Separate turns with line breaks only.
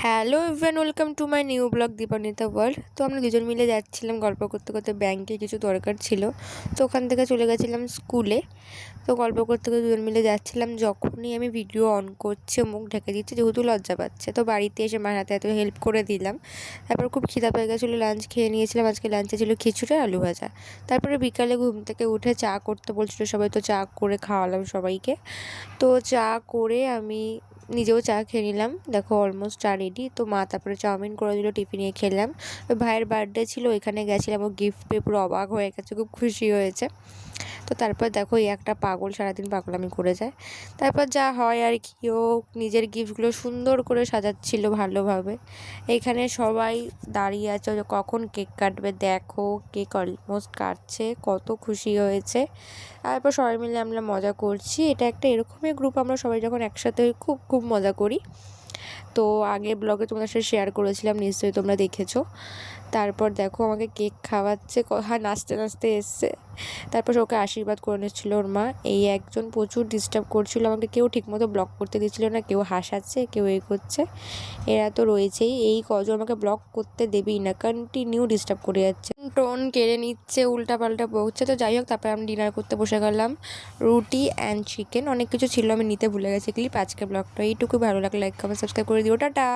Hello everyone, welcome to my new blog Dipanwita world. তো আমরা দুজন মিলে যাচ্ছিলাম গল্প করতে করতে, ব্যাংকে কিছু দরকার ছিল। তো ওখান থেকে চলে গেছিলাম স্কুলে। তো গল্প করতে করতে দুজন মিলে যাচ্ছিলাম, যখনই আমি ভিডিও অন করছে মুখ ঢেকে দিচ্ছে যেহেতু লজ্জা পাচ্ছে। তো বাড়িতে এসে মার হাতে এত হেল্প করে দিলাম। তারপর খুব খিদা পেয়ে গেছিলো, লাঞ্চ খেয়ে নিয়েছিলাম। আজকে লাঞ্চে ছিল খিচুড়ি আলু ভাজা। তারপরে বিকালে ঘুম থেকে উঠে চা করতে বলছিল সবাই, তো চা করে খাওয়ালাম সবাইকে। তো চা করে আমি নিজেও চা খেয়ে নিলাম। দেখো অলমোস্ট চা রেডি। তো মা তারপরে চাউমিন করে দিল, টিফিনে খেলাম। ওই ভাইয়ের বার্থডে ছিল, ওইখানে গেছিলাম, ও গিফট পেয়ে পুরো অবাক হয়ে গেছে, খুব খুশি হয়েছে। তো তারপর দেখো এই একটা পাগল সারাদিন পাগলামি করে যায়। তারপর যা হয় আর কি, ও নিজের গিফটগুলো সুন্দর করে সাজাচ্ছিল ভালোভাবে। এখানে সবাই দাঁড়িয়ে আছে যে কখন কেক কাটবে। দেখো কেক অলমোস্ট কাটছে, কত খুশি হয়েছে। তারপর সবাই মিলে আমরা মজা করছি। এটা একটা এরকমই গ্রুপ, আমরা সবাই যখন একসাথে হই খুব খুব মজা করি। তো আগে ব্লগে তোমাদের সাথে শেয়ার করেছিলাম, নিশ্চয়ই তোমরা দেখেছো। তারপর দেখো আমাকে কেক খাওয়াচ্ছে, হ্যাঁ নাচতে নাচতে এসছে। তারপর ওকে আশীর্বাদ করে নিচ্ছিল ওর মা। এই একজন প্রচুর ডিস্টার্ব করছিল আমাকে, কেউ ঠিকমতো ব্লগ করতে দিচ্ছিল না, কেউ হাসাচ্ছে, কেউ এই করছে। এরা তো রয়েছেই, এই কজন আমাকে ব্লগ করতে দেবেই না, কন্টিনিউ ডিস্টার্ব করে যাচ্ছে, টোন কেড়ে নিচ্ছে, উল্টাপাল্টা বকছে। তো যাই হোক, তারপরে আমি ডিনার করতে বসে গেলাম। রুটি অ্যান্ড চিকেন, অনেক কিছু ছিল আমি নিতে ভুলে গেছি ক্লিপ। আজকে ব্লগটা এইটুকু, ভালো লাগলে লাইক কমেন্ট সাবস্ক্রাইব করে দিও, টাটা।